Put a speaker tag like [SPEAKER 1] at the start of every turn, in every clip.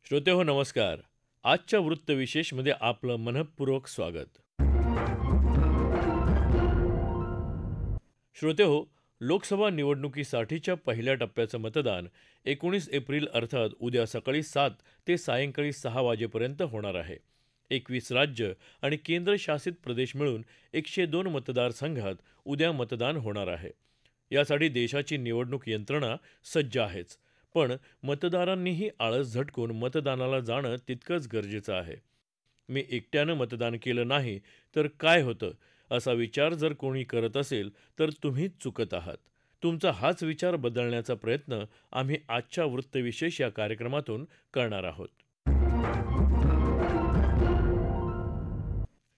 [SPEAKER 1] श्रोते हो नमस्कार. आजच्या वृत्तविशेषमध्ये आपलं मनःपूर्वक स्वागत. श्रोते हो, लोकसभा निवडणुकीसाठीच्या पहिल्या टप्प्याचं मतदान 19 एप्रिल अर्थात उद्या सकाळी 7 ते सायंकाळी 6 वाजेपर्यंत होणार आहे. 21 राज्य आणि केंद्रशासित प्रदेश मिळून 102 मतदारसंघात उद्या मतदान होणार आहे. यासाठी देशाची निवडणूक यंत्रणा सज्ज आहेच. पण मतदारांनीही आळस झटकून मतदानाला जाणं तितकंच गरजेचं आहे. मी एकट्यानं मतदान केलं नाही तर काय होतं, असा विचार जर कोणी करत असेल तर तुम्हीच चुकत आहात. तुमचा हाच विचार बदलण्याचा प्रयत्न आम्ही आजच्या वृत्तविशेष या कार्यक्रमातून करणार आहोत.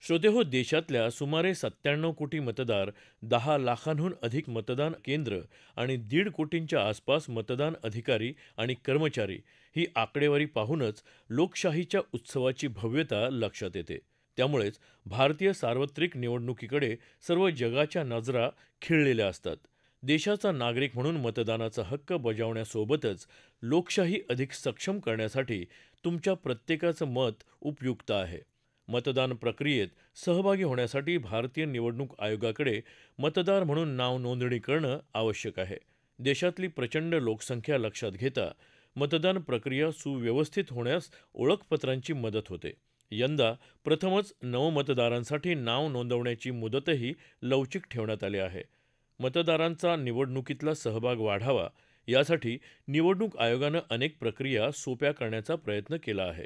[SPEAKER 1] श्रोते हो, देशातल्या सुमारे 97 कोटी मतदार, 10 लाखांहून अधिक मतदान केंद्र आणि 1.5 कोटींच्या आसपास मतदान अधिकारी आणि कर्मचारी, ही आकडेवारी पाहूनच लोकशाहीच्या उत्सवाची भव्यता लक्षात येते. त्यामुळेच भारतीय सार्वत्रिक निवडणुकीकडे सर्व जगाच्या नजरा खिळलेल्या असतात. देशाचा नागरिक म्हणून मतदानाचा हक्क बजावण्यासोबतच लोकशाही अधिक सक्षम करण्यासाठी तुमच्या प्रत्येकाचं मत उपयुक्त आहे. मतदान प्रक्रियेत सहभागी होण्यासाठी भारतीय निवडणूक आयोगाकडे मतदार म्हणून नाव नोंदणी करणं आवश्यक आहे. देशातली प्रचंड लोकसंख्या लक्षात घेता मतदान प्रक्रिया सुव्यवस्थित होण्यास ओळखपत्रांची मदत होते. यंदा प्रथमच नवमतदारांसाठी नाव नोंदवण्याची मुदतही लवचिक ठेवण्यात आली आहे. मतदारांचा निवडणुकीतला सहभाग वाढावा यासाठी निवडणूक आयोगानं अनेक प्रक्रिया सोप्या करण्याचा प्रयत्न केला आहे.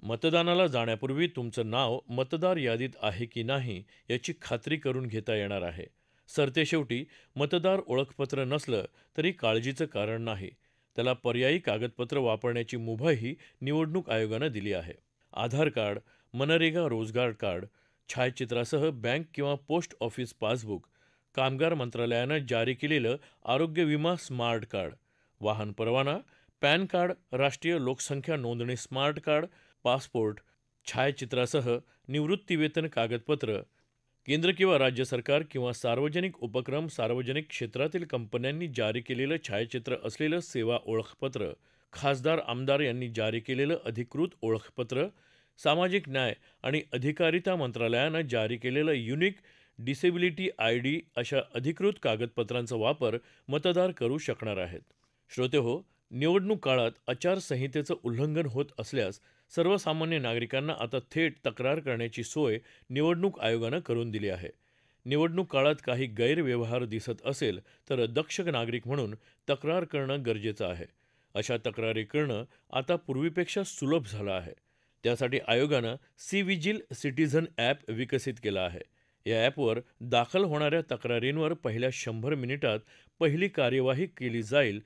[SPEAKER 1] मतदानाला जाण्यापूर्वी तुमचं नाव मतदार यादीत आहे की नाही याची खात्री करून घेता येणार आहे. सरतेशेवटी मतदार ओळखपत्र नसलं तरी काळजीचं कारण नाही. त्याला पर्यायी कागदपत्र वापरण्याची मुभाही निवडणूक आयोगानं दिली आहे. आधार कार्ड, मनरेगा रोजगार कार्ड, छायाचित्रासह बँक किंवा पोस्ट ऑफिस पासबुक, कामगार मंत्रालयानं जारी केलेलं आरोग्य विमा स्मार्ट कार्ड, वाहन परवाना, पॅन कार्ड, राष्ट्रीय लोकसंख्या नोंदणी स्मार्ट कार्ड, पासपोर्ट, छायाचित्रासह निवृत्तीवेतन कागदपत्र, केंद्र किंवा राज्य सरकार किंवा सार्वजनिक उपक्रम, सार्वजनिक क्षेत्रातील कंपन्यांनी जारी केलेलं छायाचित्र असलेलं सेवा ओळखपत्र, खासदार आमदार यांनी जारी केलेलं अधिकृत ओळखपत्र, सामाजिक न्याय आणि अधिकारिता मंत्रालयानं जारी केलेलं युनिक डिसेबिलिटी ID अशा अधिकृत कागदपत्रांचा वापर मतदार करू शकणार आहेत. श्रोते हो, निवडणूक काळात आचारसंहितेचं उल्लंघन होत असल्यास सर्वसामान्य नागरिकांना आता थेट तक्रार करण्याची सोय निवडणूक आयोगानं करून दिली आहे. निवडणूक काळात काही गैरव्यवहार दिसत असेल तर दक्ष नागरिक म्हणून तक्रार करणं गरजेचं आहे. अशा तक्रारी करणं आता पूर्वीपेक्षा सुलभ झालं आहे. त्यासाठी आयोगानं सी-विजिल सिटीझन ॲप विकसित केलं आहे. या ॲपवर दाखल होणाऱ्या तक्रारींवर पहिल्या 100 मिनिटात पहिली कार्यवाही केली जाईल.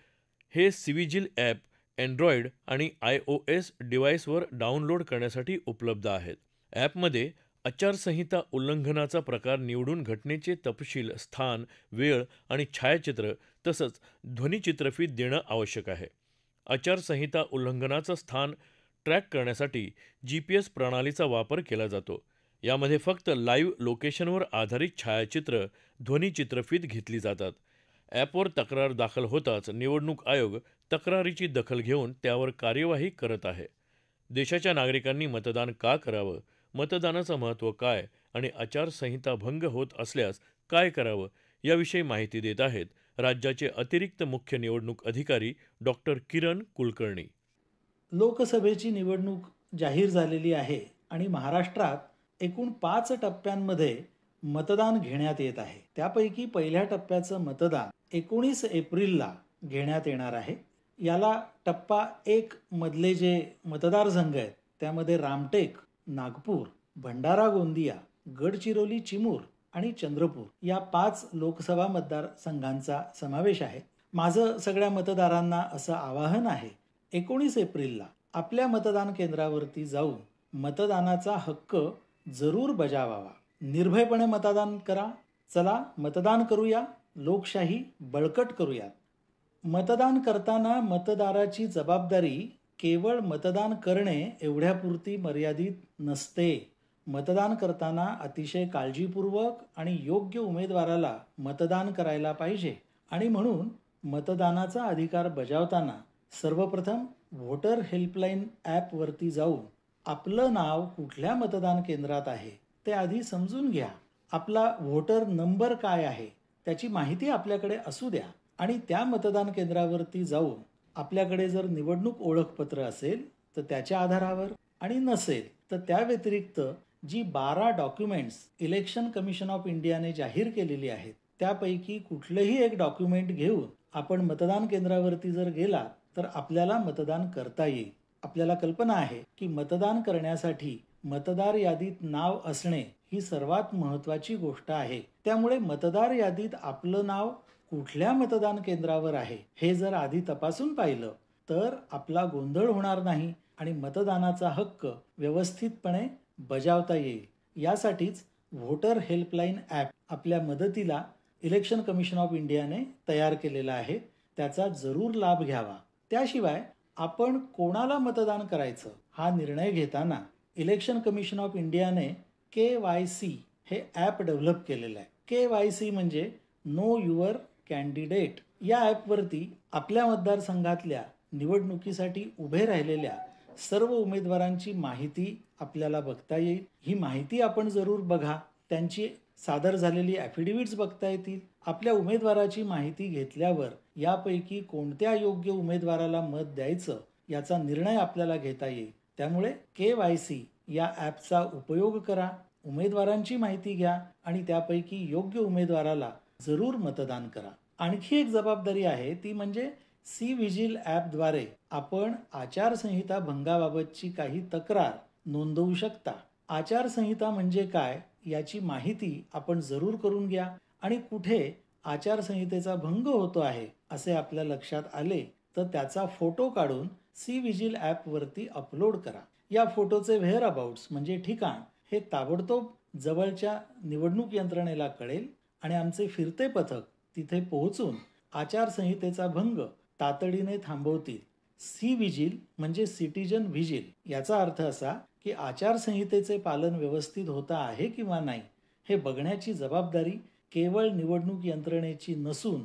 [SPEAKER 1] हे सी-विजिल ॲप अँड्रॉइड आणि iOS डिव्हाइसवर डाउनलोड करण्यासाठी उपलब्ध आहेत. ॲपमध्ये आचारसंहिता उल्लंघनाचा प्रकार निवडून घटनेचे तपशील, स्थान, वेळ आणि छायाचित्र तसंच ध्वनिचित्रफित देणं आवश्यक आहे. आचारसंहिता उल्लंघनाचं स्थान ट्रॅक करण्यासाठी GPS प्रणालीचा वापर केला जातो. यामध्ये फक्त लाईव्ह लोकेशनवर आधारित छायाचित्र, ध्वनिचित्रफित घेतली जातात. ॲपवर तक्रार दाखल होताच निवडणूक आयोग तक्रारीची दखल घेऊन त्यावर कार्यवाही करत आहे. देशाच्या नागरिकांनी मतदान का करावं, मतदानाचं महत्त्व काय आणि आचारसंहिता भंग होत असल्यास काय करावं याविषयी माहिती देत आहेत राज्याचे अतिरिक्त मुख्य निवडणूक अधिकारी डॉक्टर किरण कुलकर्णी.
[SPEAKER 2] लोकसभेची निवडणूक जाहीर झालेली आहे आणि महाराष्ट्रात एकूण 5 टप्प्यांमध्ये मतदान घेण्यात येत आहे. त्यापैकी पहिल्या टप्प्याचं मतदान 19 एप्रिलला घेण्यात येणार आहे. याला टप्पा 1 मधले जे मतदारसंघ आहेत त्यामध्ये रामटेक, नागपूर, भंडारा गोंदिया, गडचिरोली चिमूर आणि चंद्रपूर या 5 लोकसभा मतदारसंघांचा समावेश आहे. माझं सगळ्या मतदारांना असं आवाहन आहे, 19 एप्रिलला आपल्या मतदान केंद्रावरती जाऊन मतदानाचा हक्क जरूर बजावावा. निर्भयपणे मतदान करा. चला मतदान करूया, लोकशाही बळकट करूया. मतदान करताना मतदाराची जबाबदारी केवळ मतदान करणे एवढ्यापुरती मर्यादित नसते. मतदान करताना अतिशय काळजीपूर्वक आणि योग्य उमेदवाराला मतदान करायला पाहिजे आणि म्हणून मतदानाचा अधिकार बजावताना सर्वप्रथम व्होटर हेल्पलाईन ॲपवरती जाऊन आपलं नाव कुठल्या मतदान केंद्रात आहे ते आधी समजून घ्या. आपला व्होटर नंबर काय आहे त्याची माहिती आपल्याकडे असू द्या आणि त्या मतदान केंद्रावरती जाऊन आपल्याकडे जर निवडणूक ओळखपत्र असेल तर त्याच्या आधारावर आणि नसेल तर त्या व्यतिरिक्त जी 12 डॉक्युमेंट्स इलेक्शन कमिशन ऑफ इंडियाने जाहीर केलेली आहेत त्यापैकी कुठलंही एक डॉक्युमेंट घेऊन आपण मतदान केंद्रावरती जर गेला तर आपल्याला मतदान करता येईल. आपल्याला कल्पना आहे की मतदान करण्यासाठी मतदार यादीत नाव असणे ही सर्वात महत्वाची गोष्ट आहे. त्यामुळे मतदार यादीत आपलं नाव कुठल्या मतदान केंद्रावर आहे हे जर आधी तपासून पाहिलं तर आपला गोंधळ होणार नाही आणि मतदानाचा हक्क व्यवस्थितपणे बजावता येईल. यासाठीच व्होटर हेल्पलाईन ॲप आपल्या मदतीला इलेक्शन कमिशन ऑफ इंडियाने तयार केलेला आहे. त्याचा जरूर लाभ घ्यावा. त्याशिवाय आपण कोणाला मतदान करायचं हा निर्णय घेताना इलेक्शन कमिशन ऑफ इंडियाने KYC हे ॲप डेव्हलप केलेलं आहे. KYC म्हणजे नो युअर कॅन्डिडेट. या ॲपवरती आपल्या मतदारसंघातल्या निवडणुकीसाठी उभे राहिलेल्या सर्व उमेदवारांची माहिती आपल्याला बघता येईल. ही माहिती आपण जरूर बघा. त्यांची सादर झालेली ॲफिडेव्हिट्स बघता येतील. आपल्या उमेदवाराची माहिती घेतल्यावर यापैकी कोणत्या योग्य उमेदवाराला मत द्यायचं याचा निर्णय आपल्याला घेता येईल. त्यामुळे KYC या ॲपचा उपयोग करा, उमेदवारांची माहिती घ्या आणि त्यापैकी योग्य उमेदवाराला जरूर मतदान करा. आणखी एक जबाबदारी आहे ती म्हणजे सी-व्हिजिल ॲपद्वारे आपण आचारसंहिता भंगाबाबतची काही तक्रार नोंदवू शकता. आचारसंहिता म्हणजे काय याची माहिती आपण जरूर करून घ्या आणि कुठे आचारसंहितेचा भंग होतो आहे असे आपल्या लक्षात आले तर त्याचा फोटो काढून सी-व्हिजिल ॲपवरती अपलोड करा. या फोटोचे व्हेअर अबाउट्स म्हणजे ठिकाण हे ताबडतोब जवळच्या निवडणूक यंत्रणेला कळेल आणि आमचे फिरते पथक तिथे पोहोचून आचारसंहितेचा भंग तातडीने थांबवतील. सी-व्हिजिल म्हणजे सिटिजन व्हिजिल. याचा अर्थ असा की आचारसंहितेचे पालन व्यवस्थित होता आहे किंवा नाही हे बघण्याची जबाबदारी केवळ निवडणूक यंत्रणेची नसून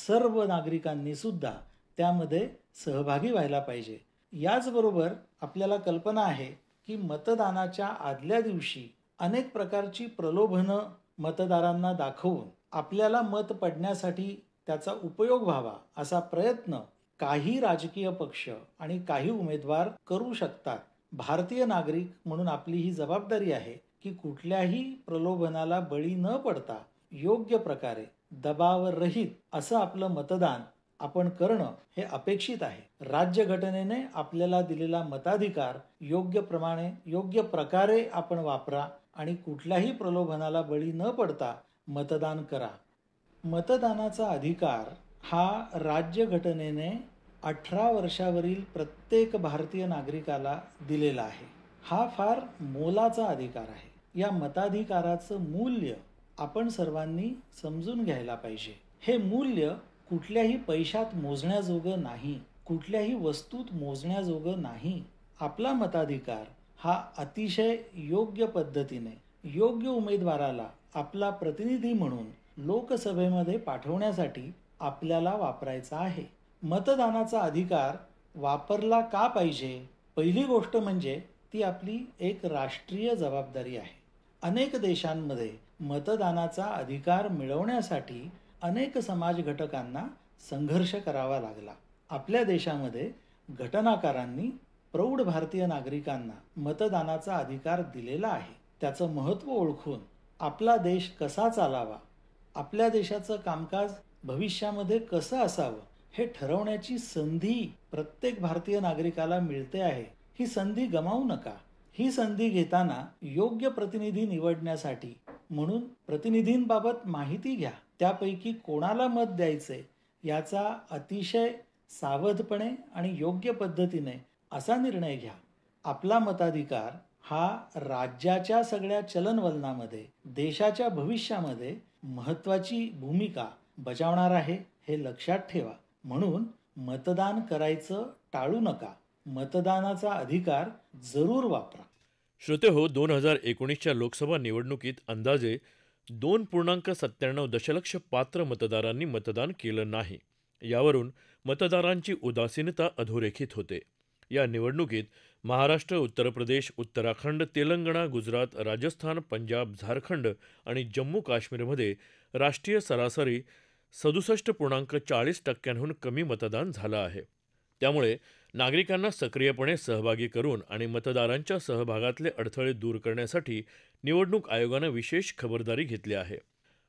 [SPEAKER 2] सर्व नागरिकांनी सुद्धा त्यामध्ये सहभागी व्हायला पाहिजे. याचबरोबर आपल्याला कल्पना आहे की मतदानाच्या आदल्या दिवशी अनेक प्रकारची प्रलोभनं मतदारांना दाखवून आपल्याला मत पडण्यासाठी त्याचा उपयोग व्हावा असा प्रयत्न काही राजकीय पक्ष आणि काही उमेदवार करू शकतात. भारतीय नागरिक म्हणून आपली ही जबाबदारी आहे की कुठल्याही प्रलोभनाला बळी न पडता योग्य प्रकारे दबावरहित असं आपलं मतदान आपण करणं हे अपेक्षित आहे. राज्यघटनेने आपल्याला दिलेला मताधिकार योग्य प्रकारे आपण वापरा आणि कुठल्याही प्रलोभनाला बळी न पडता मतदान करा. मतदानाचा अधिकार हा राज्यघटनेने 18 वर्षावरील प्रत्येक भारतीय नागरिकाला दिलेला आहे. हा फार मोलाचा अधिकार आहे. या मताधिकाराचं मूल्य आपण सर्वांनी समजून घ्यायला पाहिजे. हे मूल्य कुठल्याही पैशात मोजण्याजोगं नाही, कुठल्याही वस्तूत मोजण्याजोगं नाही. आपला मताधिकार हा अतिशय योग्य पद्धतीने योग्य उमेदवाराला आपला प्रतिनिधी म्हणून लोकसभेमध्ये पाठवण्यासाठी आपल्याला वापरायचा आहे. मतदानाचा अधिकार वापरला का पाहिजे? पहिली गोष्ट म्हणजे ती आपली एक राष्ट्रीय जबाबदारी आहे. अनेक देशांमध्ये मतदानाचा अधिकार मिळवण्यासाठी अनेक समाज घटकांना संघर्ष करावा लागला. आपल्या देशामध्ये घटनाकारांनी प्रौढ भारतीय नागरिकांना मतदानाचा अधिकार दिलेला आहे. त्याचं महत्त्व ओळखून आपला देश कसा चालावा, आपल्या देशाचं कामकाज भविष्यामध्ये कसं असावं हे ठरवण्याची संधी प्रत्येक भारतीय नागरिकाला मिळते आहे. ही संधी गमावू नका. ही संधी घेताना योग्य प्रतिनिधी निवडण्यासाठी म्हणून प्रतिनिधींबाबत माहिती घ्या. त्यापैकी कोणाला मत द्यायचे याचा अतिशय सावधपणे आणि योग्य पद्धतीने असा निर्णय घ्या. आपला मताधिकार हा राज्याच्या सगळ्या चलनवलनामध्ये, देशाच्या भविष्यामध्ये महत्त्वाची भूमिका बजावणार आहे हे लक्षात ठेवा. म्हणून मतदान करायचं टाळू नका. मतदानाचा अधिकार जरूर वापरा.
[SPEAKER 1] श्रोते हो, 2019च्या लोकसभा निवडणुकीत अंदाजे 2.97 दशलक्ष पात्र मतदारांनी मतदान केलं नाही. यावरून मतदारांची उदासीनता अधोरेखित होते. या निवडणुकीत महाराष्ट्र, उत्तर प्रदेश, उत्तराखंड, तेलंगणा, गुजरात, राजस्थान, पंजाब, झारखंड आणि जम्मू काश्मीरमध्ये राष्ट्रीय सरासरी 67.40% कमी मतदान झालं आहे. त्यामुळे नागरिकांना सक्रियपणे सहभागी करून आणि मतदारांच्या सहभागातले अडथळे दूर करण्यासाठी निवडणूक आयोगानं विशेष खबरदारी घेतली आहे.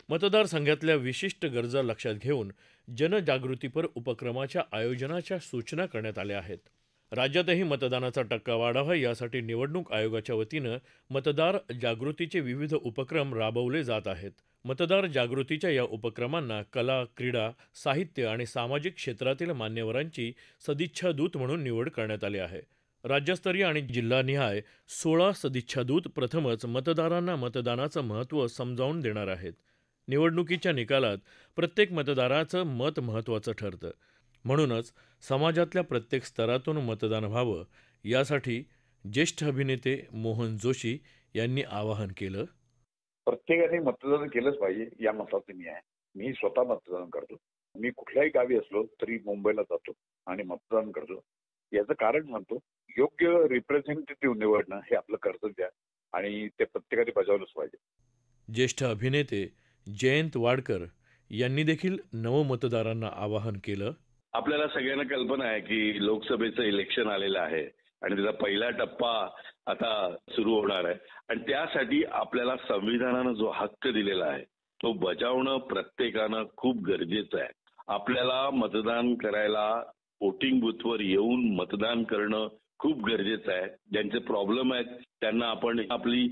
[SPEAKER 1] मतदारसंघातल्या विशिष्ट गरजा लक्षात घेऊन जनजागृतीपर उपक्रमाच्या आयोजनाच्या सूचना करण्यात आल्या आहेत. राज्यातही मतदानाचा टक्का वाढावा यासाठी निवडणूक आयोगाच्या वतीनं मतदार जागृतीचे विविध उपक्रम राबवले जात आहेत. मतदार जागृतीच्या या उपक्रमांना कला, क्रीडा, साहित्य आणि सामाजिक क्षेत्रातील मान्यवरांची सदिच्छा दूत म्हणून निवड करण्यात आली आहे. राज्यस्तरीय आणि जिल्हानिहाय 16 सदिच्छा दूत प्रथमच मतदारांना मतदानाचं महत्त्व समजावून देणार आहेत. निवडणुकीच्या निकालात प्रत्येक मतदाराचं मत महत्त्वाचं ठरतं. म्हणूनच समाजातल्या प्रत्येक स्तरातून मतदान व्हावं यासाठी ज्येष्ठ अभिनेते मोहन जोशी यांनी आवाहन केलं.
[SPEAKER 3] प्रत्येकाने मतदान केलंच पाहिजे या मताचे मी आहे. मी स्वतः मतदान करतो. मी कुठल्याही गावी असलो तरी मुंबईला जातो आणि मतदान करतो. याचं कारण म्हणतो, योग्य रिप्रेझेंटेटिव्ह निवडणं हे आपलं कर्तव्य आहे आणि ते प्रत्येकाने बजावलंच पाहिजे.
[SPEAKER 1] ज्येष्ठ अभिनेते जयंत वाडकर यांनी देखील नवमतदारांना आवाहन केलं.
[SPEAKER 4] आपल्याला सगळ्यांना कल्पना आहे की लोकसभेचं इलेक्शन आलेलं आहे आणि त्याचा पहिला टप्पा आता सुरू होणार आहे आणि त्यासाठी आपल्याला संविधानानं जो हक्क दिलेला आहे तो बजावणं प्रत्येकानं खूप गरजेचं आहे. आपल्याला मतदान करायला वोटिंग बूथवर येऊन मतदान करणं खूप गरजेचं आहे. ज्यांचे प्रॉब्लेम आहेत त्यांना आपण आपली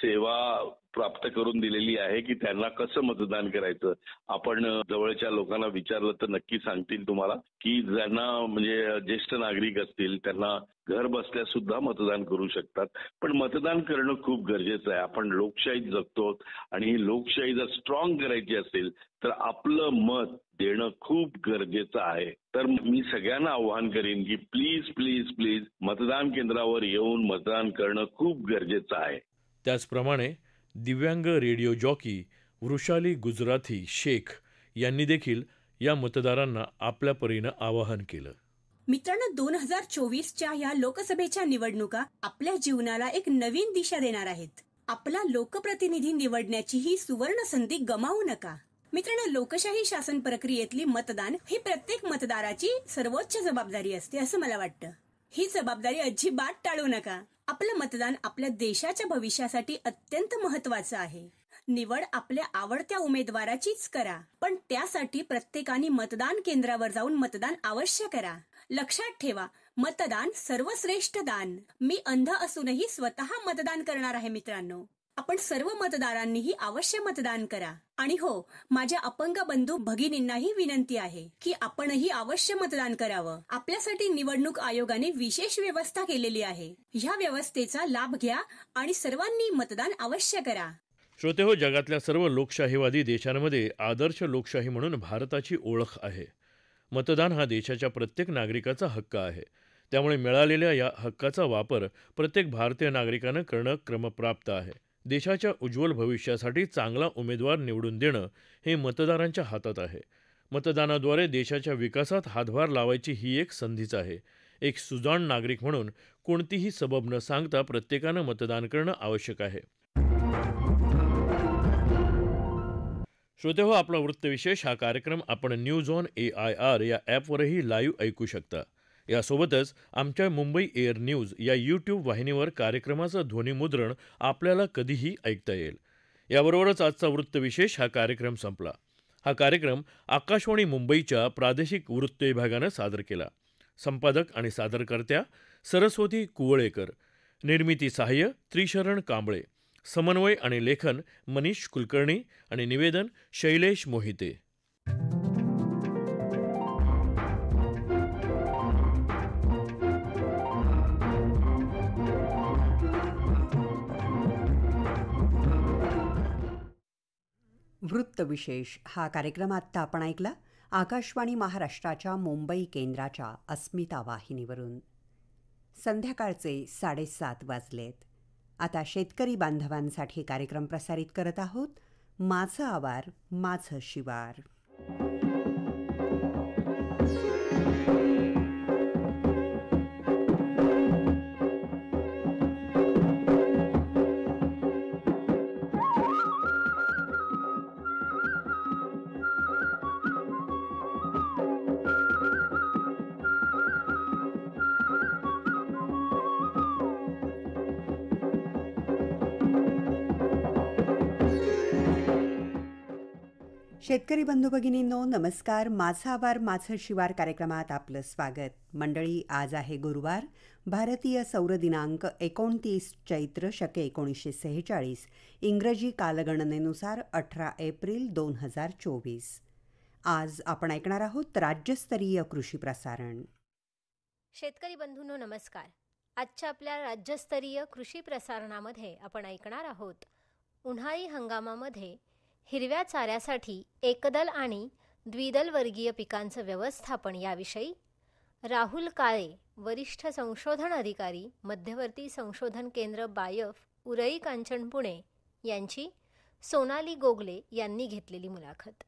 [SPEAKER 4] सेवा प्राप्त करून दिलेली आहे की त्यांना कसं मतदान करायचं. आपण जवळच्या लोकांना विचारलं तर नक्की सांगतील तुम्हाला की ज्यांना म्हणजे ज्येष्ठ नागरिक असतील त्यांना घर बसल्या सुद्धा मतदान करू शकतात. पण मतदान करणं खूप गरजेचं आहे. आपण लोकशाहीत जगतो आणि ही लोकशाही जर स्ट्रॉंग करायची असेल तर आपलं मत देणं खूप गरजेचं आहे. तर मी सगळ्यांना आवाहन करीन की प्लीज प्लीज प्लीज मतदान केंद्रावर येऊन मतदान करणं खूप गरजेचं आहे.
[SPEAKER 1] त्याचप्रमाणे दिव्यांग रेडिओ जॉकी वृषाली गुजराथी शेख यांनी देखील या मतदारांना आपल्या परीनं आवाहन केलं.
[SPEAKER 5] मित्रांनो, 2024च्या या लोकसभेच्या निवडणुका आपल्या जीवनाला एक नवीन दिशा देणार आहेत. आपला लोकप्रतिनिधी निवडण्याची ही सुवर्ण संधी गमावू नका. मित्रांनो, लोकशाही शासन प्रक्रियेतली मतदान ही प्रत्येक मतदाराची सर्वोच्च जबाबदारी असते असं मला वाटतं. ही जबाबदारी अजिबात टाळू नका. आपलं मतदान आपल्या देशाच्या भविष्यासाठी अत्यंत महत्वाचं आहे. निवड आपल्या आवडत्या उमेदवाराचीच करा, पण त्यासाठी प्रत्येकाने मतदान केंद्रावर जाऊन मतदान अवश्य करा. लक्षात ठेवा, मतदान सर्वश्रेष्ठ दान. मी अंध असूनही स्वतः मतदान करणार आहे. मित्रांनो, आपण सर्व मतदारांनीही अवश्य मतदान करा. आणि हो, माझ्या अपंग बंधू भगिनींनाही विनंती आहे की आपणही अवश्य मतदान करावं. आपल्यासाठी निवडणूक आयोगाने विशेष व्यवस्था केलेली आहे. ह्या व्यवस्थेचा लाभ घ्या आणि सर्वांनी मतदान अवश्य करा.
[SPEAKER 1] श्रोतेहो, जगातल्या सर्व लोकशाहीवादी देशांमध्ये आदर्श लोकशाही म्हणून भारताची ओळख आहे. मतदान हा देशाच्या प्रत्येक नागरिकाचा हक्क आहे. त्यामुळे मिळालेल्या या हक्काचा वापर प्रत्येक भारतीय नागरिकानं करणं क्रमप्राप्त आहे. देशाच्या उज्ज्वल भविष्यासाठी चांगला उमेदवार निवडून देणं हे मतदारांच्या हातात आहे. मतदानाद्वारे देशाच्या विकासात हातभार लावायची ही एक संधीच आहे. एक सुजाण नागरिक म्हणून कोणतीही सबब न सांगता प्रत्येकानं मतदान करणं आवश्यक आहे. श्रोतेहो, आपला वृत्तविशेष हा कार्यक्रम आपण न्यूज ऑन AIR या ॲपवरही लाईव्ह ऐकू शकता. यासोबतच आमच्या मुंबई एअर न्यूज या यूट्यूब वाहिनीवर कार्यक्रमाचं ध्वनिमुद्रण आपल्याला कधीही ऐकता येईल. याबरोबरच आजचा वृत्तविशेष हा कार्यक्रम संपला. हा कार्यक्रम आकाशवाणी मुंबईच्या प्रादेशिक वृत्त विभागानं सादर केला. संपादक आणि सादरकर्त्या सरस्वती कुवळेकर, निर्मिती सहाय्य त्रिशरण कांबळे, समन्वय आणि लेखन मनीष कुलकर्णी आणि निवेदन शैलेश मोहिते.
[SPEAKER 6] वृत्तविशेष हा कार्यक्रम आत्ता आपण ऐकला आकाशवाणी महाराष्ट्राच्या मुंबई केंद्राच्या अस्मिता वाहिनीवरून. संध्याकाळचे 7:30 वाजलेत. आता शेतकरी बांधवांसाठी कार्यक्रम प्रसारित करत आहोत. माझं आवार माझं शिवार. शेतकरी बंधू भगिनींनो नमस्कार. माझा आवार माझं शिवार कार्यक्रमात आपलं स्वागत. मंडळी, आज आहे गुरुवार, भारतीय सौर दिनांक 29 चैत्र शके 1946, इंग्रजी कालगणनेनुसार 18 एप्रिल 2024. आज आपण ऐकणार आहोत राज्यस्तरीय कृषी प्रसारण.
[SPEAKER 7] शेतकरी बंधूंनो नमस्कार. आजच्या आपल्या राज्यस्तरीय कृषी प्रसारणामध्ये आपण ऐकणार आहोत उन्हाळी हंगामामध्ये हिरव्या चाऱ्यासाठी एकदल आणि द्विदल वर्गीय पिकांचं व्यवस्थापन याविषयी राहुल काळे, वरिष्ठ संशोधन अधिकारी, मध्यवर्ती संशोधन केंद्र बायफ, उरई कांचन पुणे यांची सोनाली गोगले यांनी घेतलेली मुलाखत.